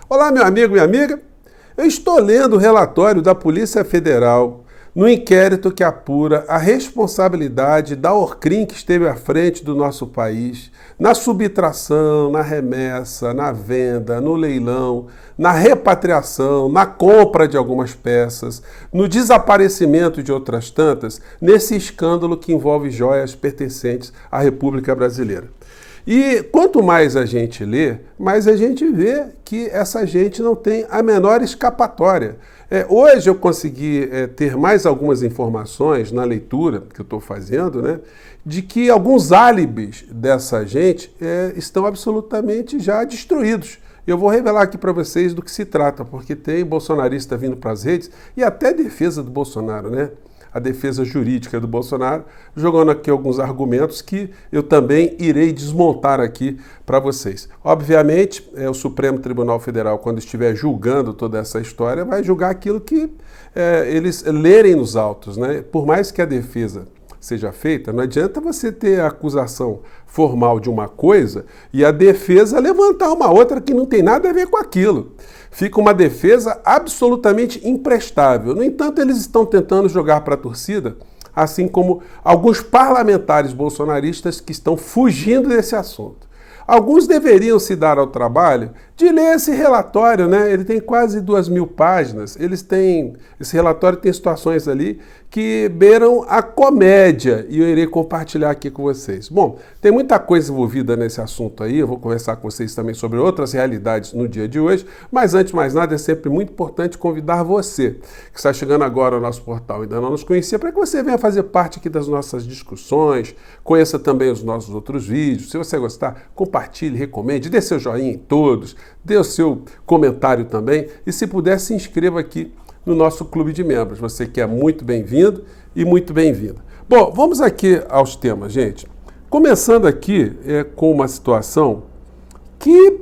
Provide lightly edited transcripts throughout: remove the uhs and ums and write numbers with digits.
Olá, meu amigo, minha amiga. Eu estou lendo o relatório da Polícia Federal no inquérito que apura a responsabilidade da Orcrim, que esteve à frente do nosso país, na subtração, na remessa, na venda, no leilão, na repatriação, na compra de algumas peças, no desaparecimento de outras tantas, nesse escândalo que envolve joias pertencentes à República Brasileira. E quanto mais a gente lê, mais a gente vê que essa gente não tem a menor escapatória. Hoje eu consegui ter mais algumas informações na leitura que eu estou fazendo, né, de que alguns álibis dessa gente estão absolutamente já destruídos. Eu vou revelar aqui para vocês do que se trata, porque tem bolsonarista vindo para as redes e até defesa do Bolsonaro, né? A defesa jurídica do Bolsonaro, jogando aqui alguns argumentos que eu também irei desmontar aqui para vocês. Obviamente, o Supremo Tribunal Federal, quando estiver julgando toda essa história, vai julgar aquilo que eles lerem nos autos, né? Por mais que a defesa seja feita, não adianta você ter a acusação formal de uma coisa e a defesa levantar uma outra que não tem nada a ver com aquilo. Fica uma defesa absolutamente imprestável. No entanto, eles estão tentando jogar para a torcida, assim como alguns parlamentares bolsonaristas que estão fugindo desse assunto. Alguns deveriam se dar ao trabalho de ler esse relatório, né? Ele tem quase 2.000 páginas. Esse relatório tem situações ali que beiram a comédia e eu irei compartilhar aqui com vocês. Bom, tem muita coisa envolvida nesse assunto aí, eu vou conversar com vocês também sobre outras realidades no dia de hoje, mas antes de mais nada é sempre muito importante convidar você que está chegando agora ao nosso portal e ainda não nos conhecia, para que você venha fazer parte aqui das nossas discussões, conheça também os nossos outros vídeos. Se você gostar, compartilhe, recomende, dê seu joinha em todos, dê o seu comentário também e se puder se inscreva aqui no nosso clube de membros. Você que é muito bem-vindo e muito bem-vinda. Bom, vamos aqui aos temas, gente. Começando aqui com uma situação que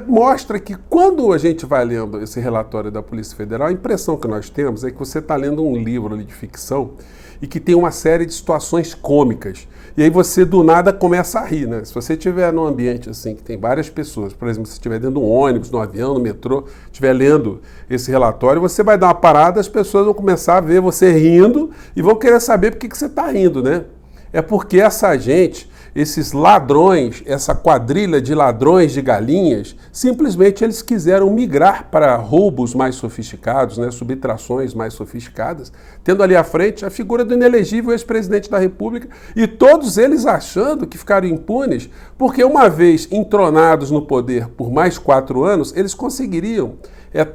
mostra que quando a gente vai lendo esse relatório da Polícia Federal, a impressão que nós temos é que você está lendo um livro ali de ficção e que tem uma série de situações cômicas. E aí você do nada começa a rir, né? Se você estiver num ambiente assim que tem várias pessoas, por exemplo, se você estiver dentro de um ônibus, no avião, no metrô, estiver lendo esse relatório, você vai dar uma parada, as pessoas vão começar a ver você rindo e vão querer saber por que você está rindo, né? É porque essa gente, esses ladrões, essa quadrilha de ladrões de galinhas, simplesmente eles quiseram migrar para roubos mais sofisticados, né, subtrações mais sofisticadas, tendo ali à frente a figura do inelegível ex-presidente da República e todos eles achando que ficaram impunes, porque uma vez entronados no poder por mais 4 anos, eles conseguiriam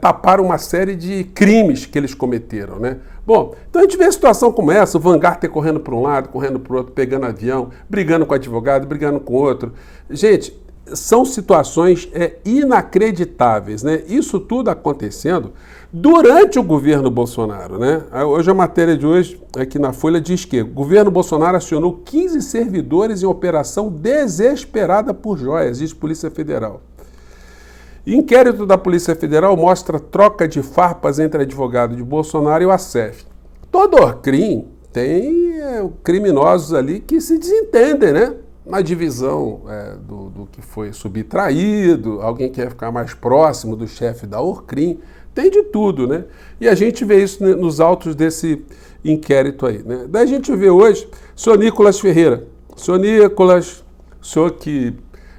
tapar uma série de crimes que eles cometeram, né? Bom, então a gente vê a situação como essa, o Vanguard correndo para um lado, correndo para o outro, pegando avião, brigando com advogado, brigando com outro. Gente, são situações inacreditáveis, né? Isso tudo acontecendo durante o governo Bolsonaro, né? Hoje a matéria de hoje aqui na Folha diz que o governo Bolsonaro acionou 15 servidores em operação desesperada por joias, diz Polícia Federal. Inquérito da Polícia Federal mostra troca de farpas entre advogado de Bolsonaro e o ASEF. Todo Orcrim tem criminosos ali que se desentendem, né? Na divisão do que foi subtraído, alguém quer ficar mais próximo do chefe da Orcrim, tem de tudo, né? E a gente vê isso nos autos desse inquérito aí, né? Daí a gente vê hoje o senhor Nicolas Ferreira. Senhor Nicolas, o senhor que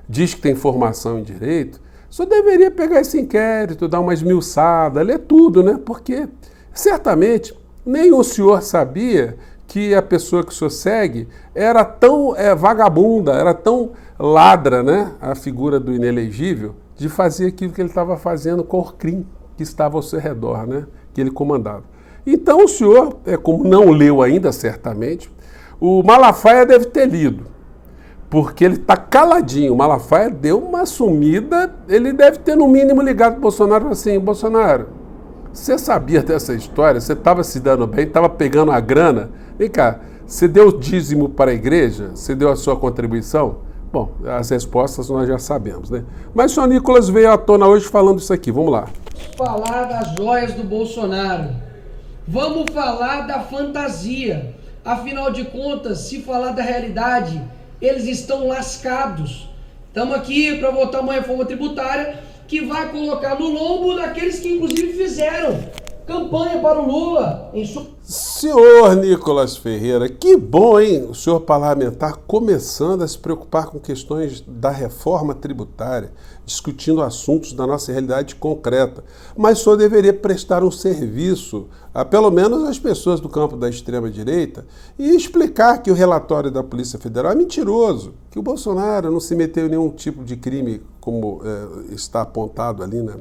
diz que tem formação em direito, só deveria pegar esse inquérito, dar uma esmiuçada, ler tudo, né? Porque certamente nem o senhor sabia que a pessoa que o senhor segue era tão vagabunda, era tão ladra, né? A figura do inelegível, de fazer aquilo que ele estava fazendo com o Orcrim, que estava ao seu redor, né? Que ele comandava. Então o senhor, como não leu ainda, certamente, o Malafaia deve ter lido. Porque ele está caladinho. O Malafaia deu uma sumida, ele deve ter no mínimo ligado para o Bolsonaro assim: Bolsonaro, você sabia dessa história? Você estava se dando bem, estava pegando a grana? Vem cá, você deu dízimo para a igreja? Você deu a sua contribuição? Bom, as respostas nós já sabemos, né? Mas o senhor Nicolas veio à tona hoje falando isso aqui, vamos lá. Falar das joias do Bolsonaro. Vamos falar da fantasia. Afinal de contas, se falar da realidade, eles estão lascados. Estamos aqui para votar uma reforma tributária que vai colocar no lombo daqueles que inclusive fizeram campanha para o Lula. Senhor Nicolas Ferreira, que bom, hein? O senhor parlamentar começando a se preocupar com questões da reforma tributária, discutindo assuntos da nossa realidade concreta. Mas o senhor deveria prestar um serviço a pelo menos as pessoas do campo da extrema-direita e explicar que o relatório da Polícia Federal é mentiroso, que o Bolsonaro não se meteu em nenhum tipo de crime como está apontado ali, né,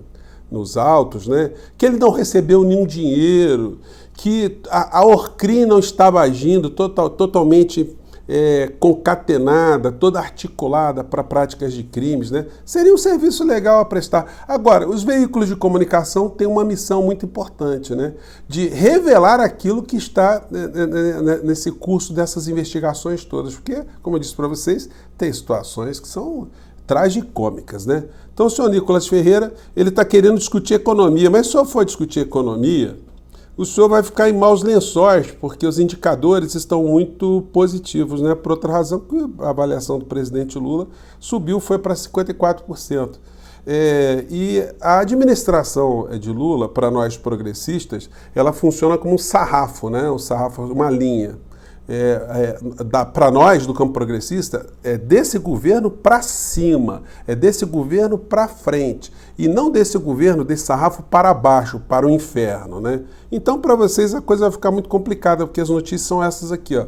nos autos, né? Que ele não recebeu nenhum dinheiro, que a Orcrim não estava agindo totalmente concatenada, toda articulada para práticas de crimes, né? Seria um serviço legal a prestar. Agora, os veículos de comunicação têm uma missão muito importante, né? De revelar aquilo que está nesse curso dessas investigações todas, porque, como eu disse para vocês, tem situações que são tragicômicas, né? Então o senhor Nicolas Ferreira, ele está querendo discutir economia, mas se o senhor for discutir economia, o senhor vai ficar em maus lençóis, porque os indicadores estão muito positivos, né? Por outra razão, que a avaliação do presidente Lula subiu, foi para 54%. E a administração de Lula, para nós progressistas, ela funciona como um sarrafo, né? Um sarrafo, uma linha. Para nós do campo progressista, é desse governo para cima, é desse governo para frente, e não desse governo, desse sarrafo para baixo, para o inferno, né? Então, para vocês, a coisa vai ficar muito complicada, porque as notícias são essas aqui, ó.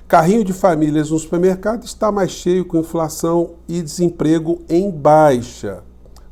Carrinho de famílias no supermercado está mais cheio com inflação e desemprego em baixa.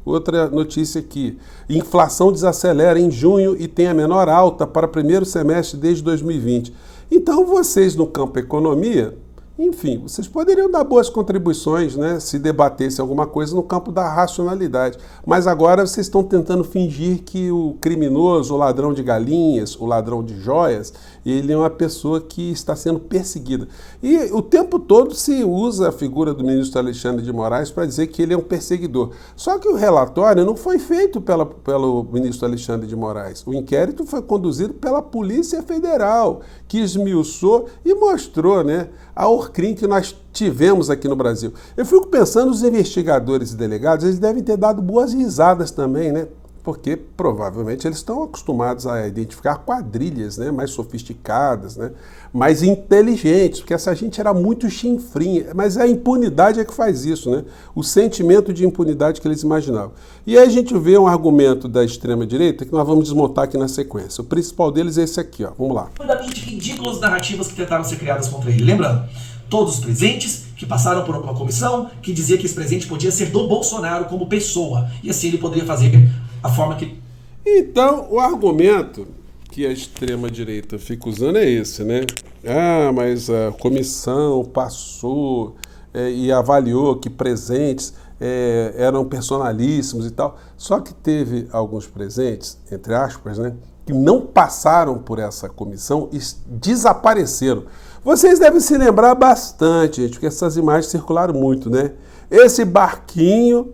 Outra notícia aqui, inflação desacelera em junho e tem a menor alta para o primeiro semestre desde 2020. Então vocês no campo economia, enfim, vocês poderiam dar boas contribuições, né, se debatesse alguma coisa no campo da racionalidade. Mas agora vocês estão tentando fingir que o criminoso, o ladrão de galinhas, o ladrão de joias, ele é uma pessoa que está sendo perseguida. E o tempo todo se usa a figura do ministro Alexandre de Moraes para dizer que ele é um perseguidor. Só que o relatório não foi feito pelo ministro Alexandre de Moraes. O inquérito foi conduzido pela Polícia Federal, que esmiuçou e mostrou, né, a Orcrim que nós tivemos aqui no Brasil. Eu fico pensando, os investigadores e delegados, eles devem ter dado boas risadas também, né? Porque provavelmente eles estão acostumados a identificar quadrilhas, né, mais sofisticadas, né, mais inteligentes, porque essa gente era muito chinfrinha, mas a impunidade é que faz isso, né? O sentimento de impunidade que eles imaginavam. E aí a gente vê um argumento da extrema-direita que nós vamos desmontar aqui na sequência. O principal deles é esse aqui, ó. Vamos lá. Absurdamente ridículas narrativas que tentaram ser criadas contra ele. Lembrando, todos os presentes que passaram por uma comissão que dizia que esse presente podia ser do Bolsonaro como pessoa, e assim ele poderia fazer a forma que... Então, o argumento que a extrema-direita fica usando é esse, né? Ah, mas a comissão passou e avaliou que presentes eram personalíssimos e tal. Só que teve alguns presentes, entre aspas, né, que não passaram por essa comissão e desapareceram. Vocês devem se lembrar bastante, gente, porque essas imagens circularam muito, né? Esse barquinho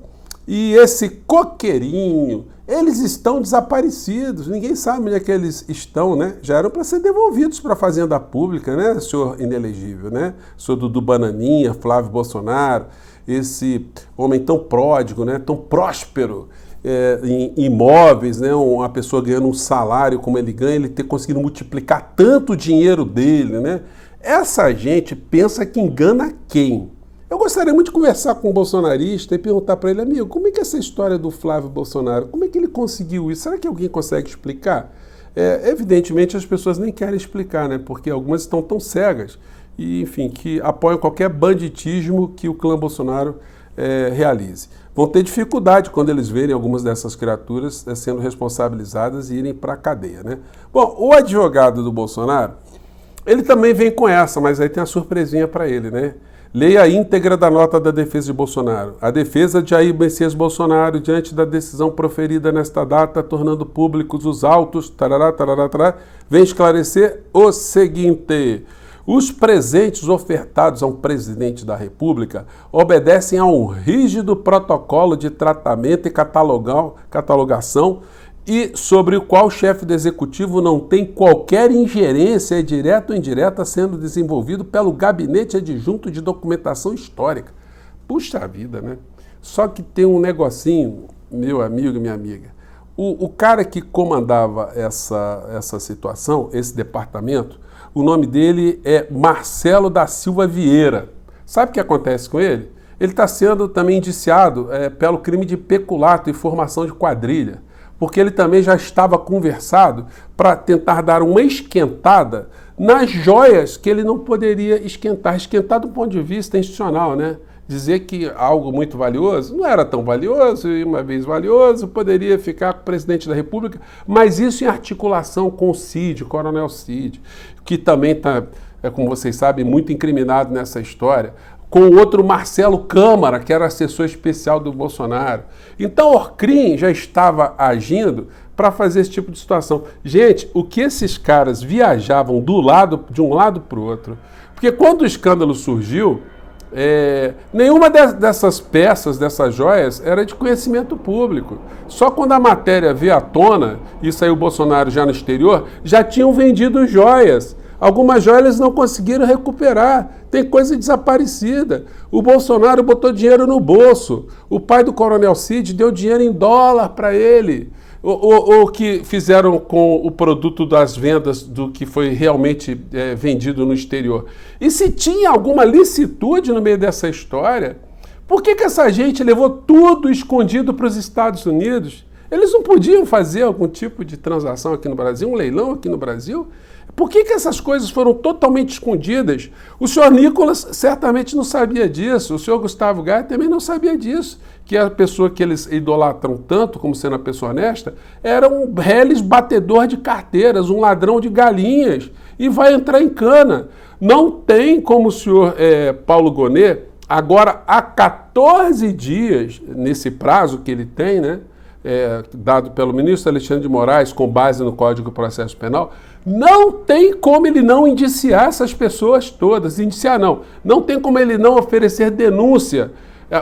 e esse coqueirinho, eles estão desaparecidos, ninguém sabe onde é que eles estão, né? Já eram para ser devolvidos para a Fazenda Pública, né, senhor inelegível, né? Senhor Dudu Bananinha, Flávio Bolsonaro, esse homem tão pródigo, né, tão próspero em imóveis, né, uma pessoa ganhando um salário como ele ganha, ele ter conseguido multiplicar tanto o dinheiro dele, né? Essa gente pensa que engana quem? Eu gostaria muito de conversar com um bolsonarista e perguntar para ele, amigo, como é que é essa história do Flávio Bolsonaro, como é que ele conseguiu isso? Será que alguém consegue explicar? Evidentemente as pessoas nem querem explicar, né? Porque algumas estão tão cegas e, enfim, que apoiam qualquer banditismo que o clã Bolsonaro realize. Vão ter dificuldade quando eles verem algumas dessas criaturas sendo responsabilizadas e irem para a cadeia, né? Bom, o advogado do Bolsonaro, ele também vem com essa, mas aí tem uma surpresinha para ele, né? Leia a íntegra da nota da defesa de Bolsonaro. A defesa de Jair Messias Bolsonaro, diante da decisão proferida nesta data, tornando públicos os autos, vem esclarecer o seguinte: os presentes ofertados a um presidente da República obedecem a um rígido protocolo de tratamento e catalogação e sobre o qual o chefe do executivo não tem qualquer ingerência, direta ou indireta, sendo desenvolvido pelo Gabinete Adjunto de Documentação Histórica. Puxa vida, né? Só que tem um negocinho, meu amigo e minha amiga. O cara que comandava essa situação, esse departamento, o nome dele é Marcelo da Silva Vieira. Sabe o que acontece com ele? Ele está sendo também indiciado pelo crime de peculato e formação de quadrilha, porque ele também já estava conversado para tentar dar uma esquentada nas joias que ele não poderia esquentar. Esquentar do ponto de vista institucional, né? Dizer que algo muito valioso não era tão valioso, e uma vez valioso, poderia ficar com o presidente da República, mas isso em articulação com o Cid, o Coronel Cid, que também está, como vocês sabem, muito incriminado nessa história, com o outro Marcelo Câmara, que era assessor especial do Bolsonaro. Então, o Orcrim já estava agindo para fazer esse tipo de situação. Gente, o que esses caras viajavam de um lado para o outro, porque quando o escândalo surgiu, nenhuma dessas peças, dessas joias, era de conhecimento público. Só quando a matéria veio à tona, e saiu o Bolsonaro já no exterior, já tinham vendido joias. Algumas joias eles não conseguiram recuperar. Tem coisa desaparecida. O Bolsonaro botou dinheiro no bolso. O pai do Coronel Cid deu dinheiro em dólar para ele. O que fizeram com o produto das vendas do que foi realmente vendido no exterior. E se tinha alguma licitude no meio dessa história, por que essa gente levou tudo escondido para os Estados Unidos? Eles não podiam fazer algum tipo de transação aqui no Brasil, um leilão aqui no Brasil? Por que essas coisas foram totalmente escondidas? O senhor Nicolas certamente não sabia disso, o senhor Gustavo Gaia também não sabia disso, que a pessoa que eles idolatram tanto como sendo a pessoa honesta era um reles batedor de carteiras, um ladrão de galinhas, e vai entrar em cana. Não tem como o senhor Paulo Gonet, agora há 14 dias, nesse prazo que ele tem, né, dado pelo ministro Alexandre de Moraes, com base no Código de Processo Penal, não tem como ele não indiciar essas pessoas todas. Indiciar não tem como ele não oferecer denúncia,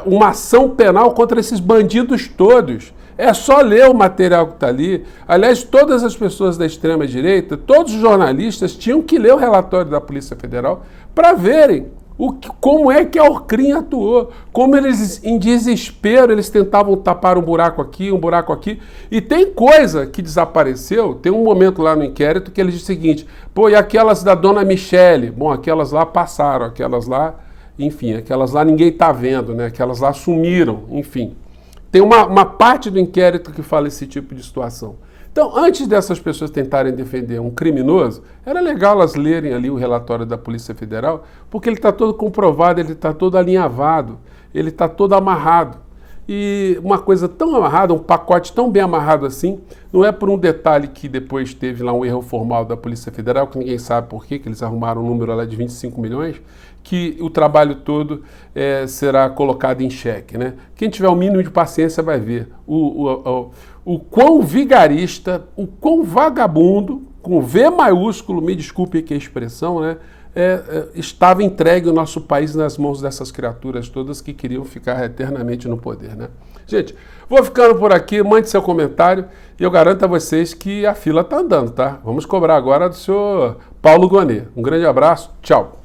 uma ação penal contra esses bandidos todos. É só ler o material que está ali. Aliás, todas as pessoas da extrema-direita, todos os jornalistas tinham que ler o relatório da Polícia Federal para verem como é que a Orcrim atuou, como eles, em desespero, eles tentavam tapar um buraco aqui, e tem coisa que desapareceu, tem um momento lá no inquérito que eles dizem o seguinte, e aquelas da dona Michele, aquelas lá passaram, aquelas lá ninguém está vendo, né? Aquelas lá sumiram, enfim. Tem uma parte do inquérito que fala esse tipo de situação. Então, antes dessas pessoas tentarem defender um criminoso, era legal elas lerem ali o relatório da Polícia Federal, porque ele está todo comprovado, ele está todo alinhavado, ele está todo amarrado. E uma coisa tão amarrada, um pacote tão bem amarrado assim, não é por um detalhe que depois teve lá um erro formal da Polícia Federal, que ninguém sabe por quê, que eles arrumaram um número lá de 25 milhões, que o trabalho todo será colocado em xeque, né? Quem tiver o mínimo de paciência vai ver o quão vigarista, o quão vagabundo, com V maiúsculo, me desculpe aqui a expressão, né? Estava entregue o nosso país nas mãos dessas criaturas todas que queriam ficar eternamente no poder, né? Gente, vou ficando por aqui, mande seu comentário e eu garanto a vocês que a fila está andando, tá? Vamos cobrar agora do senhor Paulo Gonet. Um grande abraço, tchau!